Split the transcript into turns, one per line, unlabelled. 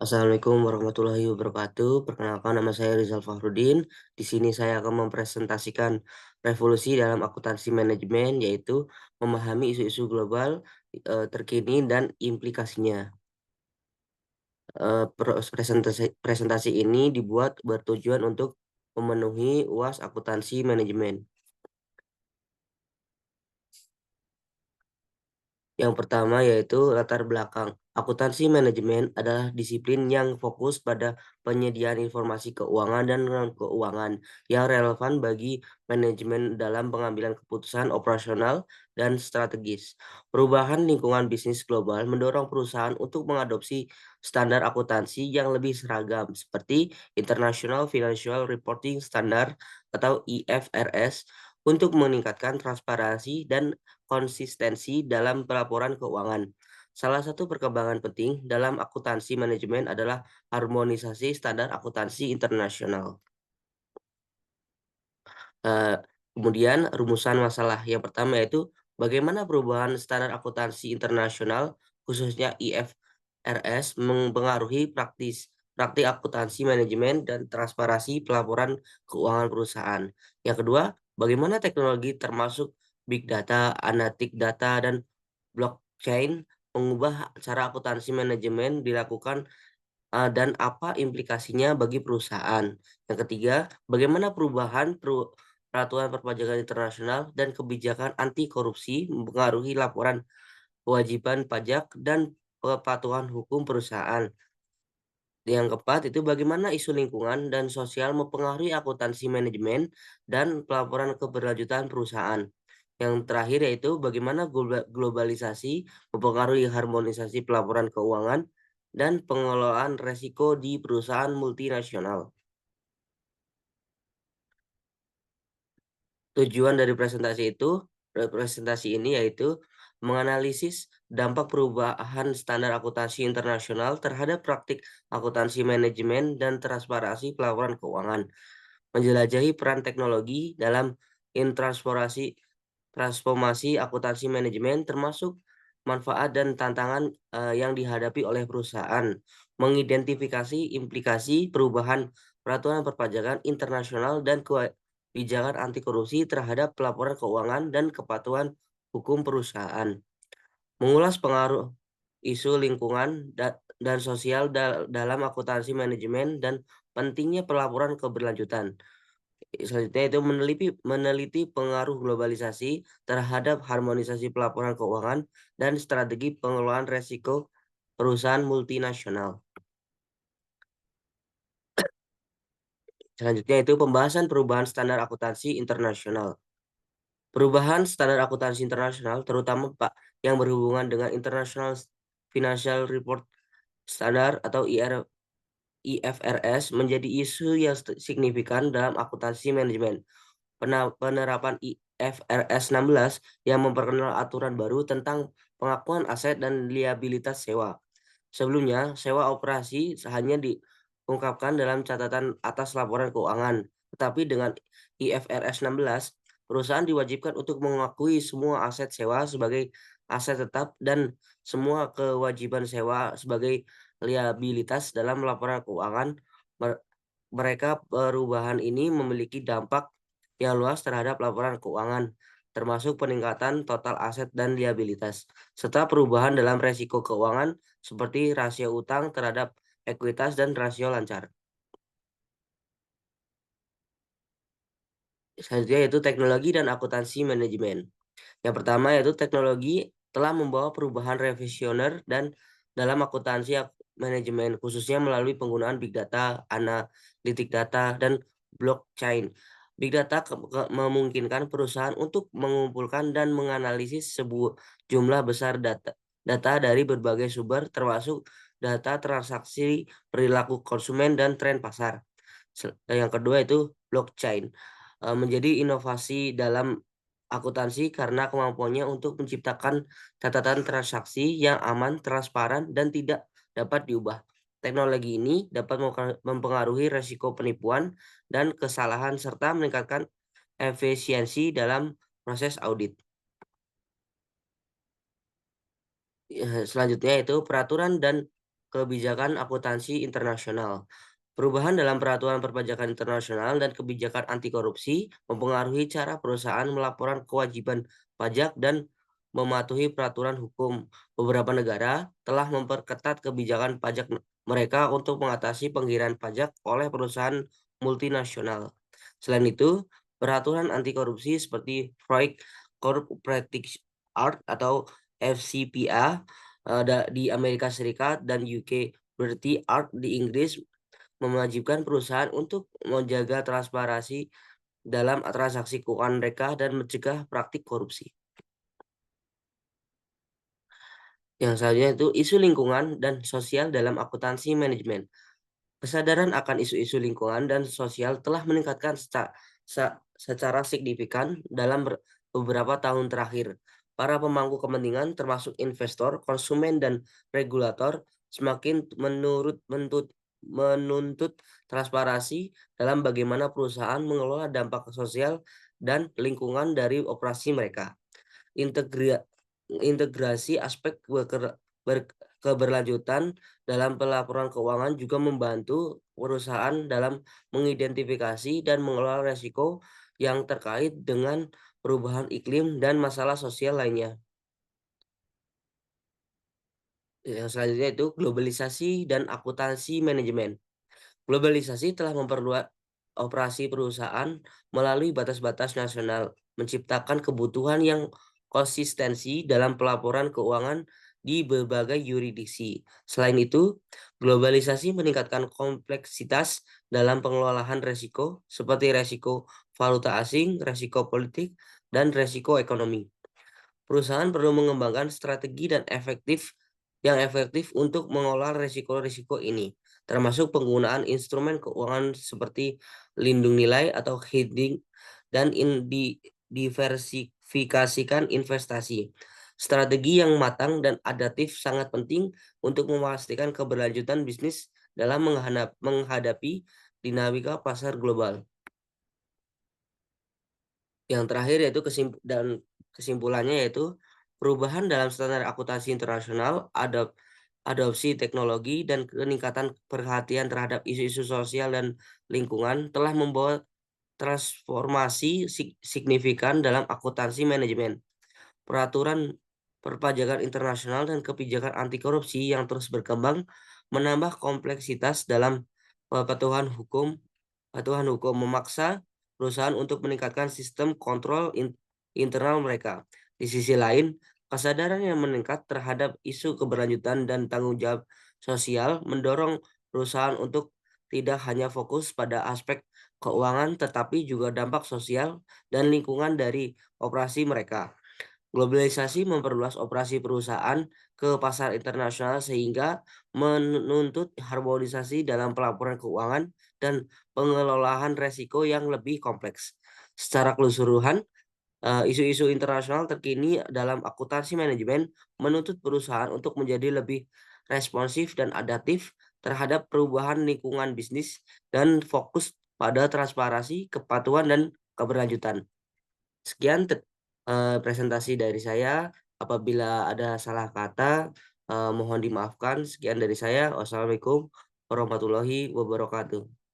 Assalamualaikum warahmatullahi wabarakatuh. Perkenalkan nama saya Rizal Fahrudin. Di sini saya akan mempresentasikan revolusi dalam akuntansi manajemen, yaitu memahami isu-isu global terkini dan implikasinya. Presentasi ini dibuat bertujuan untuk memenuhi UAS akuntansi manajemen. Yang pertama yaitu latar belakang. Akuntansi manajemen adalah disiplin yang fokus pada penyediaan informasi keuangan dan non-keuangan yang relevan bagi manajemen dalam pengambilan keputusan operasional dan strategis. Perubahan lingkungan bisnis global mendorong perusahaan untuk mengadopsi standar akuntansi yang lebih seragam seperti International Financial Reporting Standard atau IFRS untuk meningkatkan transparansi dan konsistensi dalam pelaporan keuangan. Salah satu perkembangan penting dalam akuntansi manajemen adalah harmonisasi standar akuntansi internasional. Eh, Kemudian rumusan masalah yang pertama yaitu bagaimana perubahan standar akuntansi internasional khususnya IFRS mempengaruhi praktik akuntansi manajemen dan transparansi pelaporan keuangan perusahaan. Yang kedua, bagaimana teknologi termasuk big data, analytic data, dan blockchain mengubah cara akuntansi manajemen dilakukan dan apa implikasinya bagi perusahaan. Yang ketiga, bagaimana perubahan peraturan perpajakan internasional dan kebijakan anti korupsi mempengaruhi laporan kewajiban pajak dan kepatuhan hukum perusahaan. Yang keempat itu bagaimana isu lingkungan dan sosial mempengaruhi akuntansi manajemen dan pelaporan keberlanjutan perusahaan. Yang terakhir yaitu bagaimana globalisasi mempengaruhi harmonisasi pelaporan keuangan dan pengelolaan resiko di perusahaan multinasional. Tujuan dari presentasi ini yaitu menganalisis dampak perubahan standar akuntansi internasional terhadap praktik akuntansi manajemen dan transparansi pelaporan keuangan, menjelajahi peran teknologi dalam transformasi akuntansi manajemen termasuk manfaat dan tantangan yang dihadapi oleh perusahaan, mengidentifikasi implikasi perubahan peraturan perpajakan internasional dan kebijakan anti korupsi terhadap pelaporan keuangan dan kepatuhan hukum perusahaan, mengulas pengaruh isu lingkungan dan sosial dalam akuntansi manajemen dan pentingnya pelaporan keberlanjutan. Selanjutnya itu meneliti pengaruh globalisasi terhadap harmonisasi pelaporan keuangan dan strategi pengelolaan resiko perusahaan multinasional. Selanjutnya itu pembahasan perubahan standar akuntansi internasional. Perubahan standar akuntansi internasional terutama Pak yang berhubungan dengan International Financial Report Standard atau IFRS menjadi isu yang signifikan dalam akuntansi manajemen. Penerapan IFRS 16 yang memperkenalkan aturan baru tentang pengakuan aset dan liabilitas sewa. Sebelumnya, sewa operasi hanya diungkapkan dalam catatan atas laporan keuangan. Tetapi dengan IFRS 16, perusahaan diwajibkan untuk mengakui semua aset sewa sebagai aset tetap dan semua kewajiban sewa sebagai liabilitas dalam laporan keuangan. Mereka perubahan ini memiliki dampak yang luas terhadap laporan keuangan, termasuk peningkatan total aset dan liabilitas, serta perubahan dalam resiko keuangan seperti rasio utang terhadap ekuitas dan rasio lancar. Selanjutnya yaitu teknologi dan akuntansi manajemen. Yang pertama yaitu teknologi telah membawa perubahan revisioner dan dalam akuntansi manajemen, khususnya melalui penggunaan big data, analitik data, dan blockchain. Big data memungkinkan perusahaan untuk mengumpulkan dan menganalisis sebuah jumlah besar data dari berbagai sumber, termasuk data transaksi, perilaku konsumen, dan tren pasar. Yang kedua itu blockchain. Menjadi inovasi dalam akuntansi karena kemampuannya untuk menciptakan catatan transaksi yang aman, transparan, dan tidak dapat diubah. Teknologi ini dapat mempengaruhi resiko penipuan dan kesalahan serta meningkatkan efisiensi dalam proses audit. Selanjutnya itu peraturan dan kebijakan akuntansi internasional. Perubahan dalam peraturan perpajakan internasional dan kebijakan anti korupsi mempengaruhi cara perusahaan melaporkan kewajiban pajak dan mematuhi peraturan hukum. Beberapa negara telah memperketat kebijakan pajak mereka untuk mengatasi pengirian pajak oleh perusahaan multinasional. Selain itu, peraturan anti korupsi seperti Foreign Corrupt Practices Act atau FCPA di Amerika Serikat dan UK Berarti Art di Inggris mewajibkan perusahaan untuk menjaga transparansi dalam transaksi keuangan mereka dan mencegah praktik korupsi. Yang selanjutnya itu isu lingkungan dan sosial dalam akuntansi manajemen. Kesadaran akan isu-isu lingkungan dan sosial telah meningkatkan secara signifikan dalam beberapa tahun terakhir. Para pemangku kepentingan termasuk investor, konsumen, dan regulator semakin menuntut transparansi dalam bagaimana perusahaan mengelola dampak sosial dan lingkungan dari operasi mereka. Integrasi aspek keberlanjutan dalam pelaporan keuangan juga membantu perusahaan dalam mengidentifikasi dan mengelola resiko yang terkait dengan perubahan iklim dan masalah sosial lainnya. Yang selanjutnya itu globalisasi dan akuntansi manajemen. Globalisasi telah memperluas operasi perusahaan melalui batas-batas nasional, menciptakan kebutuhan yang konsistensi dalam pelaporan keuangan di berbagai yurisdiksi. Selain itu, globalisasi meningkatkan kompleksitas dalam pengelolaan resiko, seperti resiko valuta asing, resiko politik, dan resiko ekonomi. Perusahaan perlu mengembangkan strategi yang efektif untuk mengolah risiko-risiko ini, termasuk penggunaan instrumen keuangan seperti lindung nilai atau hedging dan diversifikasikan investasi. Strategi yang matang dan adaptif sangat penting untuk memastikan keberlanjutan bisnis dalam menghadapi dinamika pasar global. Yang terakhir yaitu kesimpulannya yaitu perubahan dalam standar akuntansi internasional, adopsi teknologi dan peningkatan perhatian terhadap isu-isu sosial dan lingkungan telah membawa transformasi signifikan dalam akuntansi manajemen. Peraturan perpajakan internasional dan kebijakan anti korupsi yang terus berkembang menambah kompleksitas dalam patuhan hukum memaksa perusahaan untuk meningkatkan sistem kontrol internal mereka. Di sisi lain, kesadaran yang meningkat terhadap isu keberlanjutan dan tanggung jawab sosial mendorong perusahaan untuk tidak hanya fokus pada aspek keuangan, tetapi juga dampak sosial dan lingkungan dari operasi mereka. Globalisasi memperluas operasi perusahaan ke pasar internasional sehingga menuntut harmonisasi dalam pelaporan keuangan dan pengelolaan resiko yang lebih kompleks. Secara keseluruhan, isu-isu internasional terkini dalam akuntansi manajemen menuntut perusahaan untuk menjadi lebih responsif dan adaptif terhadap perubahan lingkungan bisnis dan fokus pada transparansi, kepatuhan, dan keberlanjutan. Sekian presentasi dari saya. Apabila ada salah kata, mohon dimaafkan. Sekian dari saya. Wassalamualaikum warahmatullahi wabarakatuh.